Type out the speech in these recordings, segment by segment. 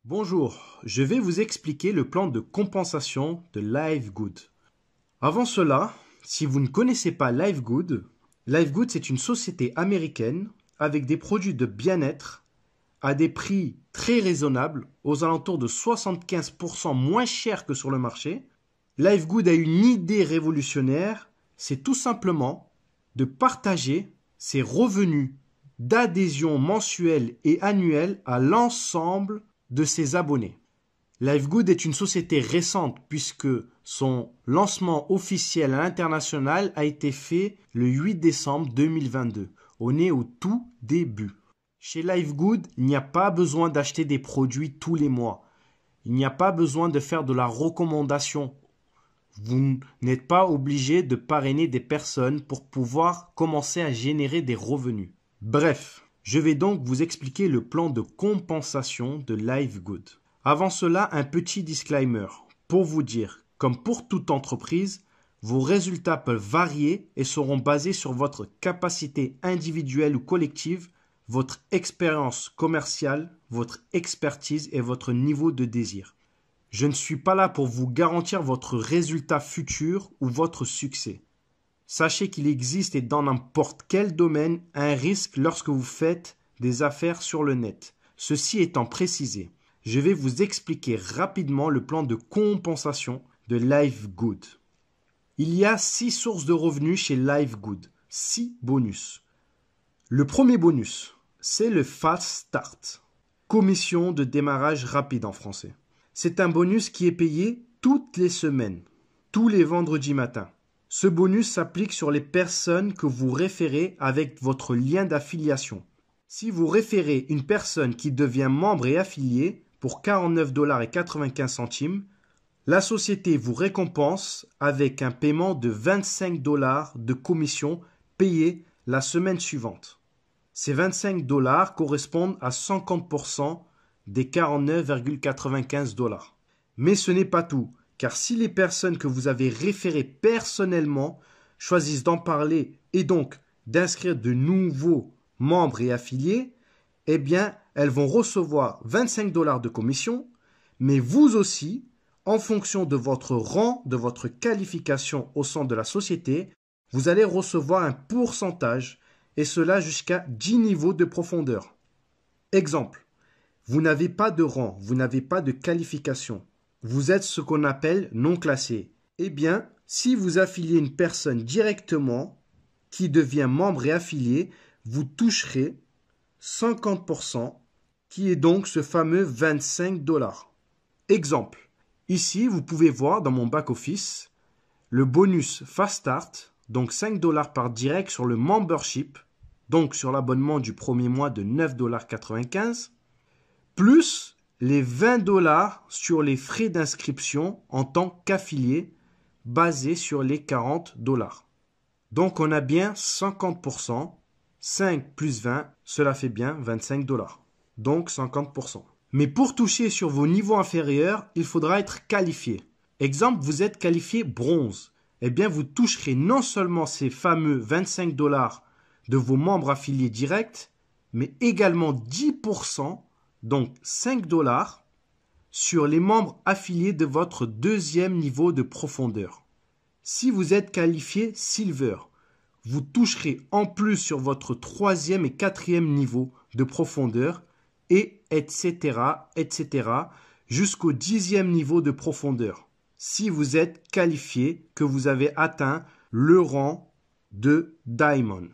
Bonjour, je vais vous expliquer le plan de compensation de LiveGood. Avant cela, si vous ne connaissez pas LiveGood, LiveGood c'est une société américaine avec des produits de bien-être à des prix très raisonnables, aux alentours de 75% moins chers que sur le marché. LiveGood a une idée révolutionnaire, c'est tout simplement de partager ses revenus d'adhésion mensuelle et annuelle à l'ensemble de ses abonnés. LiveGood est une société récente puisque son lancement officiel à l'international a été fait le 8 décembre 2022. On est au tout début. Chez LiveGood, il n'y a pas besoin d'acheter des produits tous les mois. Il n'y a pas besoin de faire de la recommandation. Vous n'êtes pas obligé de parrainer des personnes pour pouvoir commencer à générer des revenus. Bref, je vais donc vous expliquer le plan de compensation de LiveGood. Avant cela, un petit disclaimer pour vous dire, comme pour toute entreprise, vos résultats peuvent varier et seront basés sur votre capacité individuelle ou collective, votre expérience commerciale, votre expertise et votre niveau de désir. Je ne suis pas là pour vous garantir votre résultat futur ou votre succès. Sachez qu'il existe et dans n'importe quel domaine un risque lorsque vous faites des affaires sur le net. Ceci étant précisé, je vais vous expliquer rapidement le plan de compensation de LiveGood. Il y a 6 sources de revenus chez LiveGood, 6 bonus. Le premier bonus, c'est le Fast Start, commission de démarrage rapide en français. C'est un bonus qui est payé toutes les semaines, tous les vendredis matins. Ce bonus s'applique sur les personnes que vous référez avec votre lien d'affiliation. Si vous référez une personne qui devient membre et affiliée pour 49,95 $, la société vous récompense avec un paiement de 25 $ de commission payée la semaine suivante. Ces 25 $ correspondent à 50% des 49,95 $. Mais ce n'est pas tout. Car si les personnes que vous avez référées personnellement choisissent d'en parler et donc d'inscrire de nouveaux membres et affiliés, eh bien, elles vont recevoir 25 $ de commission, mais vous aussi, en fonction de votre rang, de votre qualification au sein de la société, vous allez recevoir un pourcentage, et cela jusqu'à 10 niveaux de profondeur. Exemple, vous n'avez pas de rang, vous n'avez pas de qualification. Vous êtes ce qu'on appelle non classé. Eh bien, si vous affiliez une personne directement qui devient membre et affilié, vous toucherez 50%, qui est donc ce fameux 25 $. Exemple, ici vous pouvez voir dans mon back-office le bonus Fast Start, donc 5 $ par direct sur le membership, donc sur l'abonnement du premier mois de 9,95 $, plus les 20 $ sur les frais d'inscription en tant qu'affilié basés sur les 40 $. Donc on a bien 50%, 5 plus 20, cela fait bien 25 $. Donc 50%. Mais pour toucher sur vos niveaux inférieurs, il faudra être qualifié. Exemple, vous êtes qualifié bronze. Eh bien vous toucherez non seulement ces fameux 25 $ de vos membres affiliés directs, mais également 10%, donc 5 $ sur les membres affiliés de votre deuxième niveau de profondeur. Si vous êtes qualifié Silver, vous toucherez en plus sur votre troisième et quatrième niveau de profondeur et etc. jusqu'au 10e niveau de profondeur. Si vous êtes qualifié, que vous avez atteint le rang de Diamond.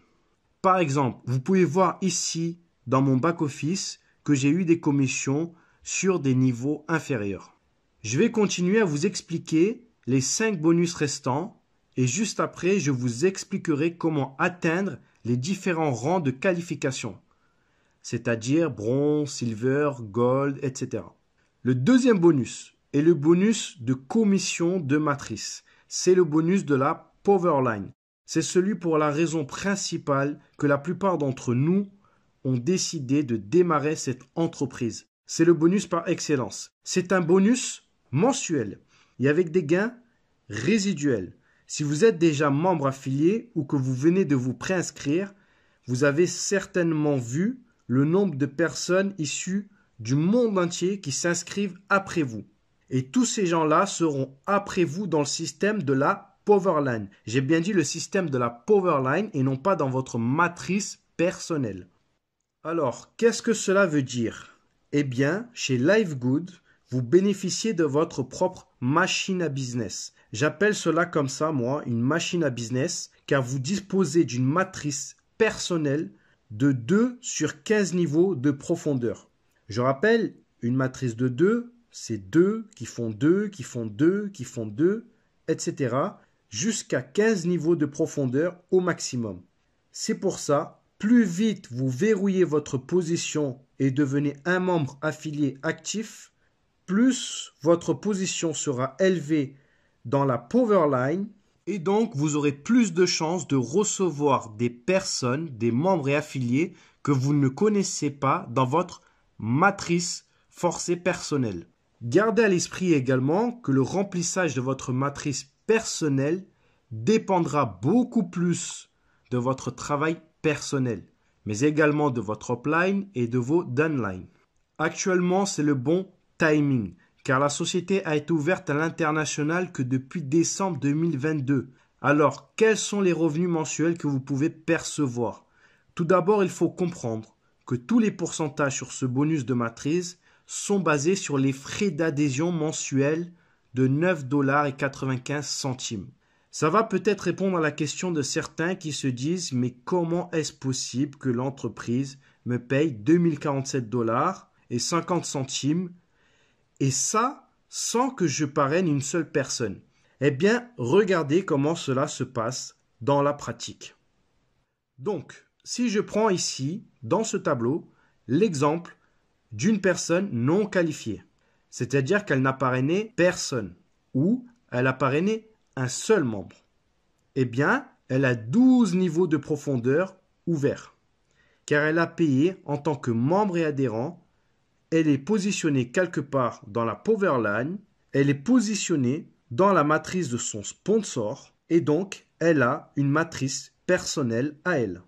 Par exemple, vous pouvez voir ici dans mon back-office que j'ai eu des commissions sur des niveaux inférieurs. Je vais continuer à vous expliquer les 5 bonus restants et juste après, je vous expliquerai comment atteindre les différents rangs de qualification, c'est-à-dire bronze, silver, gold, etc. Le deuxième bonus est le bonus de commission de matrice. C'est le bonus de la Powerline. C'est celui pour la raison principale que la plupart d'entre nous ont décidé de démarrer cette entreprise. C'est le bonus par excellence. C'est un bonus mensuel et avec des gains résiduels. Si vous êtes déjà membre affilié ou que vous venez de vous préinscrire, vous avez certainement vu le nombre de personnes issues du monde entier qui s'inscrivent après vous. Et tous ces gens-là seront après vous dans le système de la Powerline. J'ai bien dit le système de la Powerline et non pas dans votre matrice personnelle. Alors, qu'est-ce que cela veut dire? Eh bien, chez LiveGood, vous bénéficiez de votre propre machine à business. J'appelle cela comme ça, moi, une machine à business, car vous disposez d'une matrice personnelle de 2 sur 15 niveaux de profondeur. Je rappelle, une matrice de 2, c'est 2 qui font 2, qui font 2, qui font 2, etc. jusqu'à 15 niveaux de profondeur au maximum. C'est pour ça, plus vite vous verrouillez votre position et devenez un membre affilié actif, plus votre position sera élevée dans la Powerline et donc vous aurez plus de chances de recevoir des personnes, des membres et affiliés que vous ne connaissez pas dans votre matrice forcée personnelle. Gardez à l'esprit également que le remplissage de votre matrice personnelle dépendra beaucoup plus de votre travail personnel, mais également de votre upline et de vos downlines. Actuellement, c'est le bon timing, car la société a été ouverte à l'international que depuis décembre 2022. Alors, quels sont les revenus mensuels que vous pouvez percevoir? Tout d'abord, il faut comprendre que tous les pourcentages sur ce bonus de matrice sont basés sur les frais d'adhésion mensuels de 9,95 $. Ça va peut-être répondre à la question de certains qui se disent « Mais comment est-ce possible que l'entreprise me paye 2047 $ et 50 centimes et ça sans que je parraine une seule personne ?» Eh bien, regardez comment cela se passe dans la pratique. Donc, si je prends ici, dans ce tableau, l'exemple d'une personne non qualifiée, c'est-à-dire qu'elle n'a parrainé personne ou elle a parrainé un seul membre, eh bien, elle a 12 niveaux de profondeur ouverts, car elle a payé en tant que membre et adhérent, elle est positionnée quelque part dans la Powerline, elle est positionnée dans la matrice de son sponsor, et donc, elle a une matrice personnelle à elle.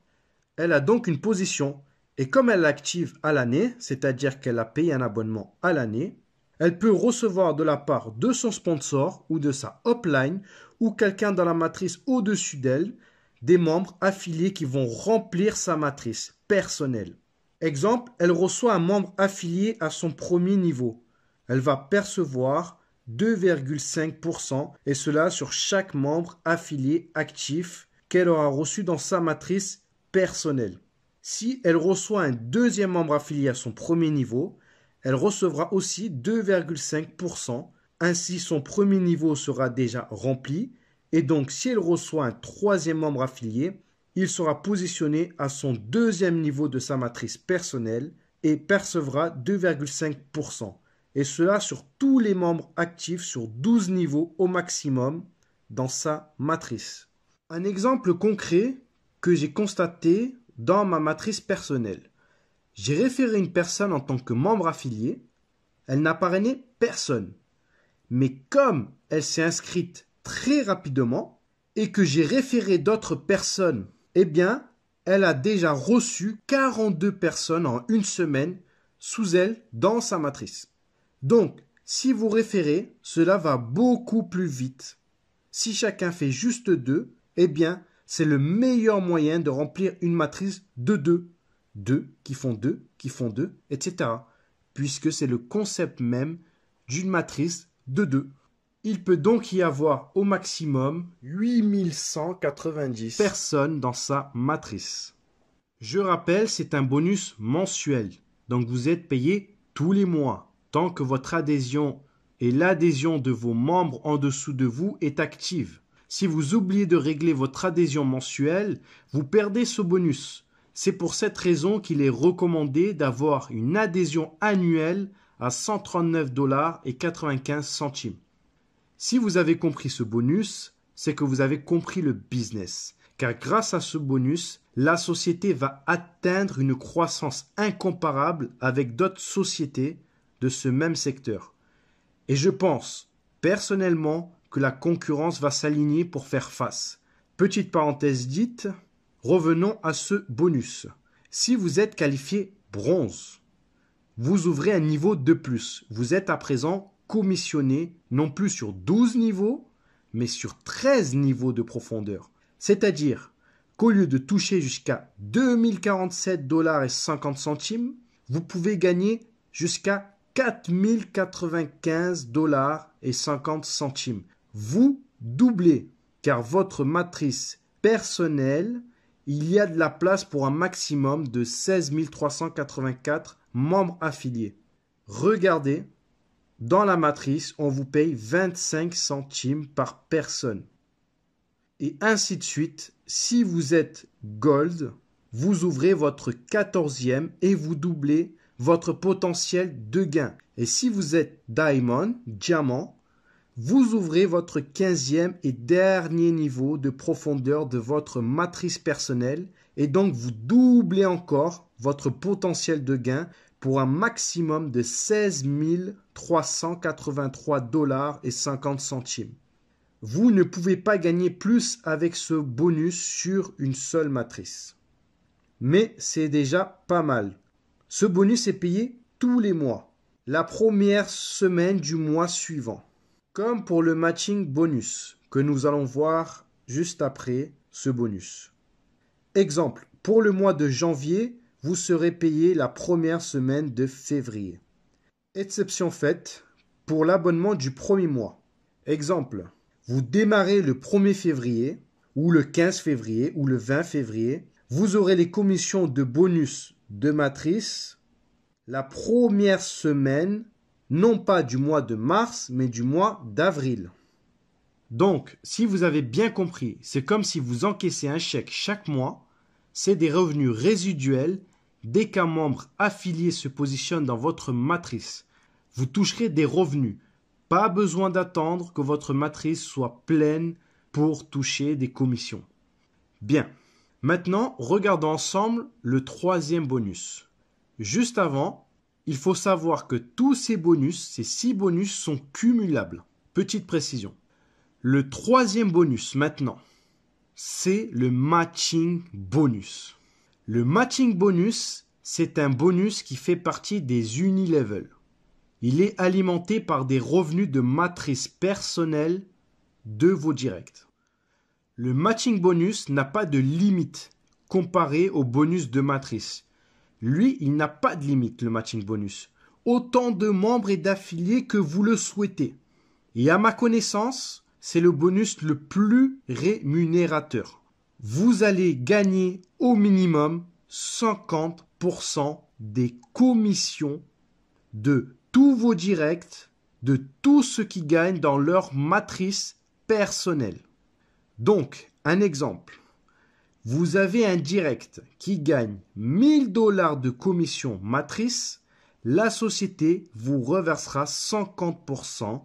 Elle a donc une position, et comme elle l'active à l'année, c'est-à-dire qu'elle a payé un abonnement à l'année, elle peut recevoir de la part de son sponsor ou de sa upline ou quelqu'un dans la matrice au-dessus d'elle, des membres affiliés qui vont remplir sa matrice personnelle. Exemple, elle reçoit un membre affilié à son premier niveau. Elle va percevoir 2,5% et cela sur chaque membre affilié actif qu'elle aura reçu dans sa matrice personnelle. Si elle reçoit un deuxième membre affilié à son premier niveau, elle recevra aussi 2,5%. Ainsi, son premier niveau sera déjà rempli. Et donc, si elle reçoit un troisième membre affilié, il sera positionné à son deuxième niveau de sa matrice personnelle et percevra 2,5%. Et cela sur tous les membres actifs sur 12 niveaux au maximum dans sa matrice. Un exemple concret que j'ai constaté dans ma matrice personnelle. J'ai référé une personne en tant que membre affilié. Elle n'a parrainé personne. Mais comme elle s'est inscrite très rapidement et que j'ai référé d'autres personnes, eh bien, elle a déjà reçu 42 personnes en une semaine sous elle dans sa matrice. Donc, si vous référez, cela va beaucoup plus vite. Si chacun fait juste 2, eh bien, c'est le meilleur moyen de remplir une matrice de 2. 2 qui font 2, qui font 2, etc. Puisque c'est le concept même d'une matrice de 2. Il peut donc y avoir au maximum 8190 personnes dans sa matrice. Je rappelle, c'est un bonus mensuel. Donc vous êtes payé tous les mois, tant que votre adhésion et l'adhésion de vos membres en dessous de vous est active. Si vous oubliez de régler votre adhésion mensuelle, vous perdez ce bonus. C'est pour cette raison qu'il est recommandé d'avoir une adhésion annuelle à 139,95 $. Si vous avez compris ce bonus, c'est que vous avez compris le business. Car grâce à ce bonus, la société va atteindre une croissance incomparable avec d'autres sociétés de ce même secteur. Et je pense, personnellement, que la concurrence va s'aligner pour faire face. Petite parenthèse dite, revenons à ce bonus. Si vous êtes qualifié bronze, vous ouvrez un niveau de plus. Vous êtes à présent commissionné non plus sur 12 niveaux, mais sur 13 niveaux de profondeur. C'est-à-dire qu'au lieu de toucher jusqu'à 2047 dollars et 50 centimes, vous pouvez gagner jusqu'à 4095 dollars et 50 centimes. Vous doublez, car votre matrice personnelle, il y a de la place pour un maximum de 16 384 membres affiliés. Regardez, dans la matrice, on vous paye 25 centimes par personne. Et ainsi de suite, si vous êtes Gold, vous ouvrez votre 14e et vous doublez votre potentiel de gain. Et si vous êtes Diamond, Diamant, vous ouvrez votre 15e et dernier niveau de profondeur de votre matrice personnelle et donc vous doublez encore votre potentiel de gain pour un maximum de 16 383 dollars et 50 centimes. Vous ne pouvez pas gagner plus avec ce bonus sur une seule matrice. Mais c'est déjà pas mal. Ce bonus est payé tous les mois, la première semaine du mois suivant. Comme pour le matching bonus que nous allons voir juste après ce bonus. Exemple, pour le mois de janvier, vous serez payé la première semaine de février. Exception faite pour l'abonnement du premier mois. Exemple, vous démarrez le 1er février, ou le 15 février, ou le 20 février. Vous aurez les commissions de bonus de matrice la première semaine, non pas du mois de mars, mais du mois d'avril. Donc, si vous avez bien compris, c'est comme si vous encaissez un chèque chaque mois. C'est des revenus résiduels dès qu'un membre affilié se positionne dans votre matrice. Vous toucherez des revenus. Pas besoin d'attendre que votre matrice soit pleine pour toucher des commissions. Bien. Maintenant, regardons ensemble le troisième bonus. Juste avant, il faut savoir que tous ces bonus, ces 6 bonus sont cumulables. Petite précision. Le troisième bonus maintenant, c'est le matching bonus. Le matching bonus, c'est un bonus qui fait partie des Unilevel. Il est alimenté par des revenus de matrice personnelle de vos directs. Le matching bonus n'a pas de limite comparé au bonus de matrice. Lui, il n'a pas de limite, le matching bonus. Autant de membres et d'affiliés que vous le souhaitez. Et à ma connaissance, c'est le bonus le plus rémunérateur. Vous allez gagner au minimum 50% des commissions de tous vos directs, de tous ceux qui gagnent dans leur matrice personnelle. Donc, un exemple. Vous avez un direct qui gagne 1000 dollars de commission matrice, la société vous reversera 50%,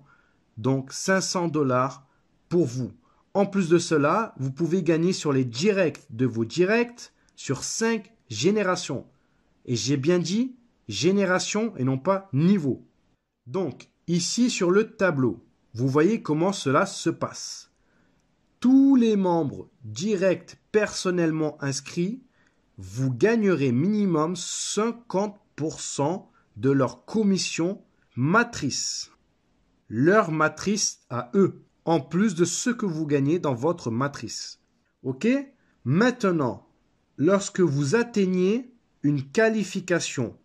donc 500 dollars pour vous. En plus de cela, vous pouvez gagner sur les directs de vos directs sur 5 générations. Et j'ai bien dit génération et non pas niveau. Donc, ici sur le tableau, vous voyez comment cela se passe. Tous les membres directs personnellement inscrits, vous gagnerez minimum 50% de leur commission matrice. Leur matrice à eux, en plus de ce que vous gagnez dans votre matrice. Ok? Maintenant, lorsque vous atteignez une qualification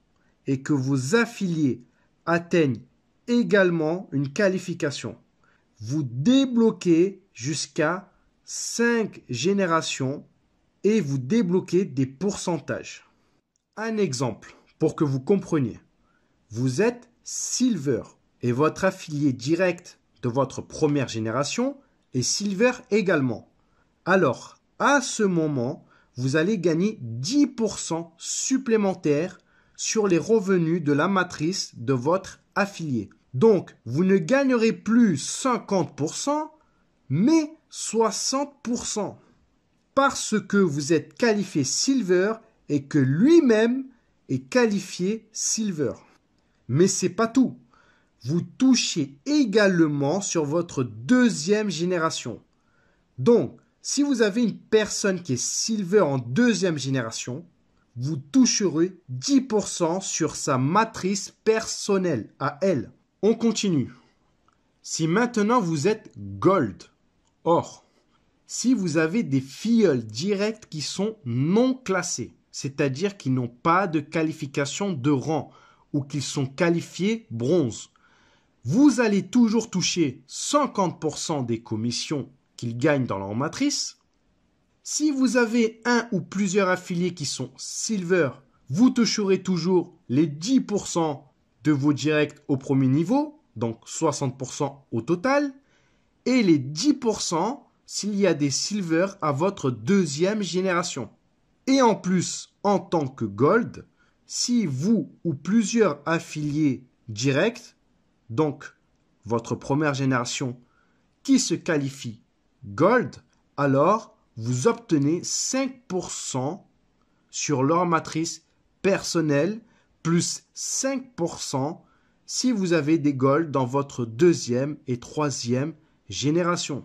et que vos affiliés atteignent également une qualification, vous débloquez jusqu'à 5 générations et vous débloquez des pourcentages. Un exemple pour que vous compreniez. Vous êtes Silver et votre affilié direct de votre première génération est Silver également. Alors, à ce moment, vous allez gagner 10% supplémentaires sur les revenus de la matrice de votre affilié. Donc, vous ne gagnerez plus 50%, mais 60%. Parce que vous êtes qualifié Silver et que lui-même est qualifié Silver. Mais c'est pas tout. Vous touchez également sur votre deuxième génération. Donc, si vous avez une personne qui est Silver en deuxième génération, vous toucherez 10% sur sa matrice personnelle à elle. On continue. Si maintenant vous êtes Gold, or, si vous avez des filleuls directs qui sont non classés, c'est-à-dire qui n'ont pas de qualification de rang ou qu'ils sont qualifiés bronze, vous allez toujours toucher 50% des commissions qu'ils gagnent dans leur matrice. Si vous avez un ou plusieurs affiliés qui sont silver, vous toucherez toujours les 10% de vos directs au premier niveau, donc 60% au total, et les 10% s'il y a des silver à votre deuxième génération. Et en plus, en tant que gold, si vous ou plusieurs affiliés directs, donc votre première génération, qui se qualifie gold, alors vous obtenez 5% sur leur matrice personnelle, plus 5% si vous avez des gold dans votre deuxième et troisième génération.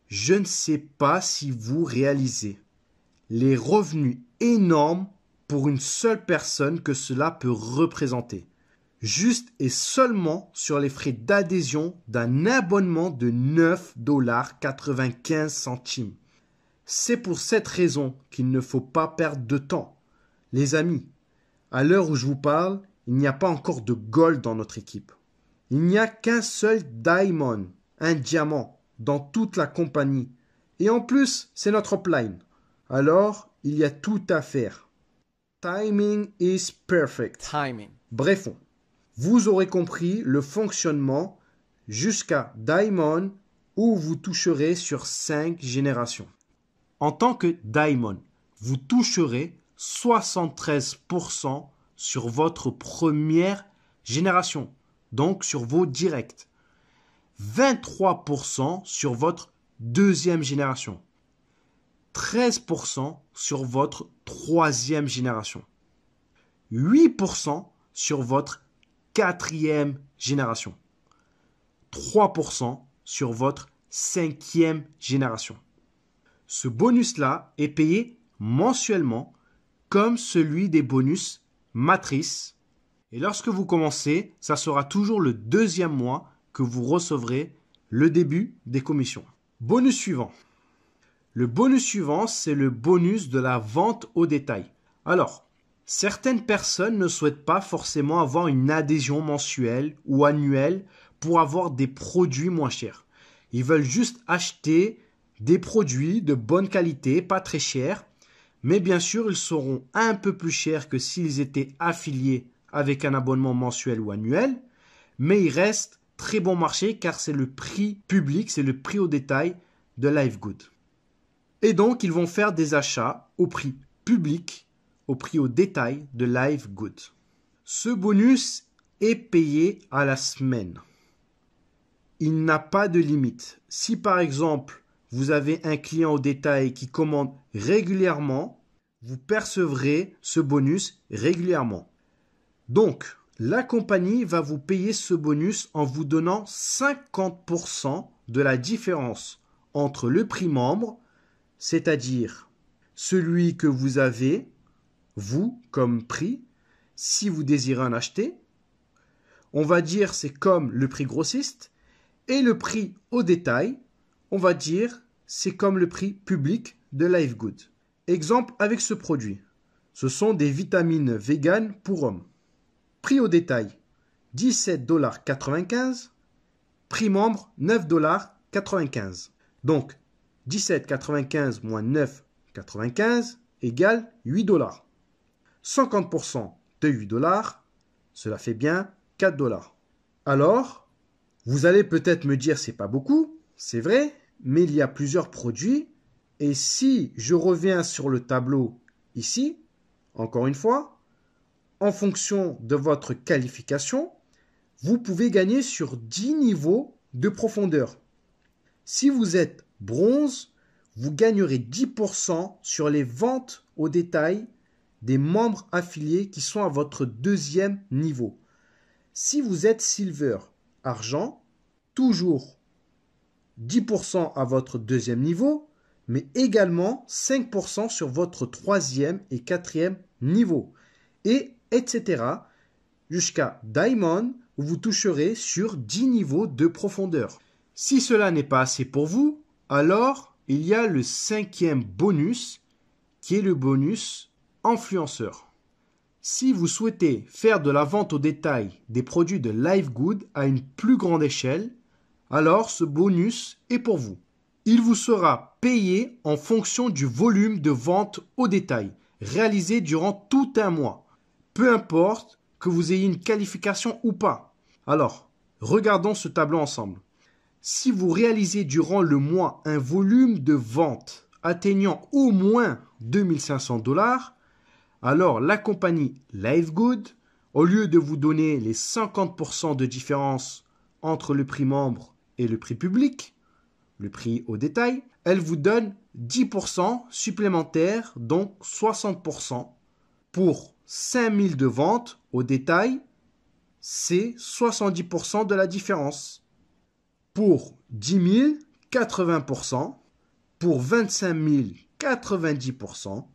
Je ne sais pas si vous réalisez les revenus énormes pour une seule personne que cela peut représenter, juste et seulement sur les frais d'adhésion d'un abonnement de 9,95 $. C'est pour cette raison qu'il ne faut pas perdre de temps. Les amis, à l'heure où je vous parle, il n'y a pas encore de gold dans notre équipe. Il n'y a qu'un seul diamond, un diamant, dans toute la compagnie. Et en plus, c'est notre upline. Alors, il y a tout à faire. Timing is perfect. Timing. Bref, vous aurez compris le fonctionnement jusqu'à Diamond où vous toucherez sur 5 générations. En tant que Diamond, vous toucherez 73% sur votre première génération, donc sur vos directs. 23% sur votre deuxième génération. 13% sur votre troisième génération. 8% sur votre quatrième génération. 3% sur votre cinquième génération. Ce bonus-là est payé mensuellement comme celui des bonus matrices. Et lorsque vous commencez, ça sera toujours le deuxième mois que vous recevrez le début des commissions. Bonus suivant. Le bonus suivant, c'est le bonus de la vente au détail. Alors, certaines personnes ne souhaitent pas forcément avoir une adhésion mensuelle ou annuelle pour avoir des produits moins chers. Ils veulent juste acheter des produits de bonne qualité, pas très chers, mais bien sûr, ils seront un peu plus chers que s'ils étaient affiliés avec un abonnement mensuel ou annuel, mais ils restent très bon marché car c'est le prix public, c'est le prix au détail de LiveGood. Et donc, ils vont faire des achats au prix public, au prix au détail de LiveGood. Ce bonus est payé à la semaine. Il n'a pas de limite. Si par exemple, vous avez un client au détail qui commande régulièrement, vous percevrez ce bonus régulièrement. Donc, la compagnie va vous payer ce bonus en vous donnant 50% de la différence entre le prix membre, c'est-à-dire celui que vous avez, vous, comme prix, si vous désirez en acheter. On va dire c'est comme le prix grossiste, et le prix au détail, on va dire c'est comme le prix public de LiveGood. Exemple avec ce produit. Ce sont des vitamines véganes pour hommes. Prix au détail, 17,95 $. Prix membre, 9,95 $. Donc, 17,95 moins 9,95 égale 8 $. 50% de 8 $, cela fait bien 4 $. Alors, vous allez peut-être me dire c'est pas beaucoup, c'est vrai, mais il y a plusieurs produits. Et si je reviens sur le tableau ici, encore une fois, en fonction de votre qualification, vous pouvez gagner sur 10 niveaux de profondeur. Si vous êtes bronze, vous gagnerez 10% sur les ventes au détail des membres affiliés qui sont à votre deuxième niveau. Si vous êtes silver, argent, toujours 10% à votre deuxième niveau, mais également 5% sur votre troisième et quatrième niveau, et etc. jusqu'à Diamond où vous toucherez sur 10 niveaux de profondeur. Si cela n'est pas assez pour vous, alors il y a le 5e bonus qui est le bonus influenceur. Si vous souhaitez faire de la vente au détail des produits de LiveGood à une plus grande échelle, alors ce bonus est pour vous. Il vous sera payé en fonction du volume de vente au détail réalisé durant tout un mois, peu importe que vous ayez une qualification ou pas. Alors, regardons ce tableau ensemble. Si vous réalisez durant le mois un volume de vente atteignant au moins 2500 $, alors la compagnie LiveGood, au lieu de vous donner les 50% de différence entre le prix membre et le prix public, le prix au détail, elle vous donne 10% supplémentaires, donc 60%. Pour 5000 de vente au détail, c'est 70% de la différence. Pour 10 000, 80%. Pour 25 000, 90%.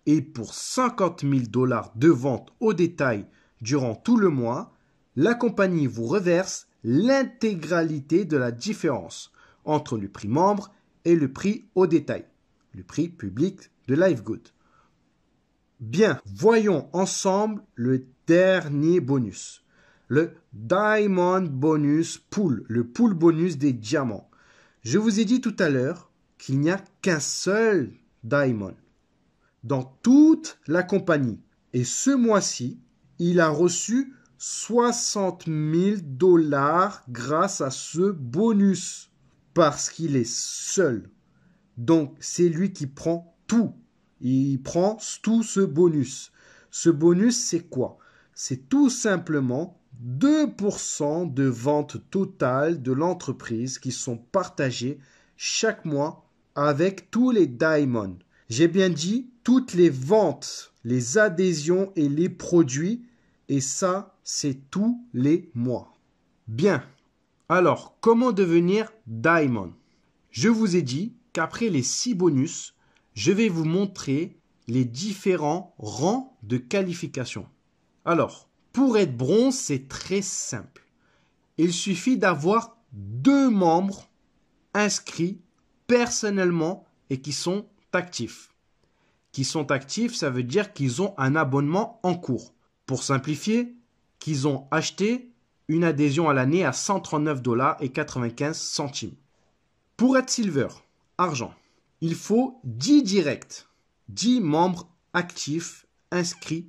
Et pour 50 000 $ de vente au détail durant tout le mois, la compagnie vous reverse l'intégralité de la différence entre le prix membre et le prix au détail, le prix public de LiveGood. Bien, voyons ensemble le dernier bonus, le Diamond Bonus Pool, le pool bonus des diamants. Je vous ai dit tout à l'heure qu'il n'y a qu'un seul Diamond dans toute la compagnie. Et ce mois-ci, il a reçu 60 000 $ grâce à ce bonus. Parce qu'il est seul. Donc, c'est lui qui prend tout. Il prend tout ce bonus. Ce bonus, c'est quoi? C'est tout simplement 2% de vente totale de l'entreprise qui sont partagées chaque mois avec tous les diamonds. J'ai bien dit toutes les ventes, les adhésions et les produits. Et ça, c'est tous les mois. Bien. Alors, comment devenir Diamond? Je vous ai dit qu'après les 6 bonus, je vais vous montrer les différents rangs de qualification. Alors, pour être bronze, c'est très simple. Il suffit d'avoir 2 membres inscrits personnellement et qui sont actifs. Qui sont actifs, ça veut dire qu'ils ont un abonnement en cours. Pour simplifier, qu'ils ont acheté une adhésion à l'année à 139,95 $. Pour être silver, argent, il faut 10 directs, 10 membres actifs inscrits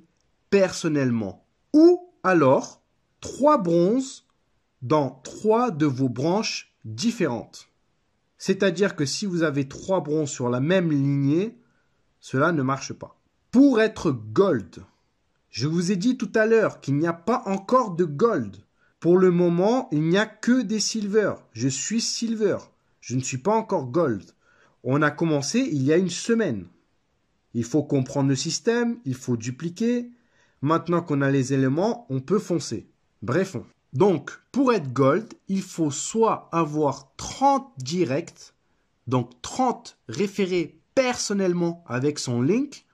personnellement. Ou alors 3 bronzes dans 3 de vos branches différentes. C'est-à-dire que si vous avez 3 bronzes sur la même lignée, cela ne marche pas. Pour être gold, je vous ai dit tout à l'heure qu'il n'y a pas encore de gold. Pour le moment, il n'y a que des silver. Je suis silver. Je ne suis pas encore gold. On a commencé il y a une semaine. Il faut comprendre le système, il faut dupliquer. Maintenant qu'on a les éléments, on peut foncer. Bref. Donc, pour être gold, il faut soit avoir 30 directs, donc 30 référés personnellement avec son link,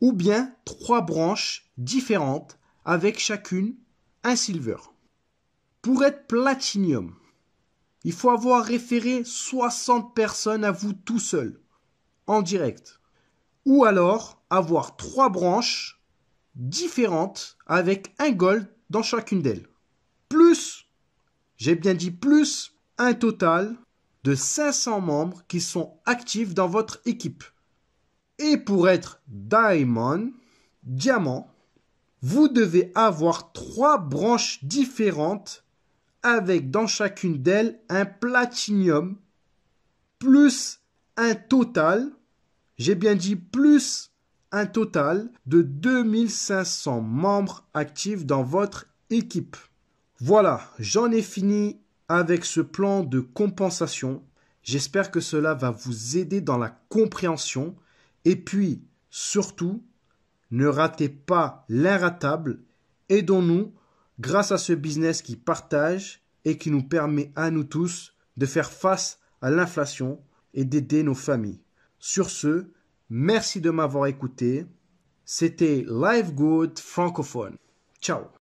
ou bien 3 branches différentes avec chacune un silver. Pour être Platinum, il faut avoir référé 60 personnes à vous tout seul, en direct. Ou alors avoir 3 branches différentes avec un gold dans chacune d'elles. Plus, j'ai bien dit plus, un total de 500 membres qui sont actifs dans votre équipe. Et pour être Diamond, diamant, vous devez avoir 3 branches différentes avec dans chacune d'elles un platinium plus un total, j'ai bien dit plus un total de 2500 membres actifs dans votre équipe. Voilà, j'en ai fini avec ce plan de compensation. J'espère que cela va vous aider dans la compréhension. Et puis, surtout, ne ratez pas l'inratable. Aidons-nous grâce à ce business qui partage et qui nous permet à nous tous de faire face à l'inflation et d'aider nos familles. Sur ce, merci de m'avoir écouté. C'était Live Good francophone. Ciao.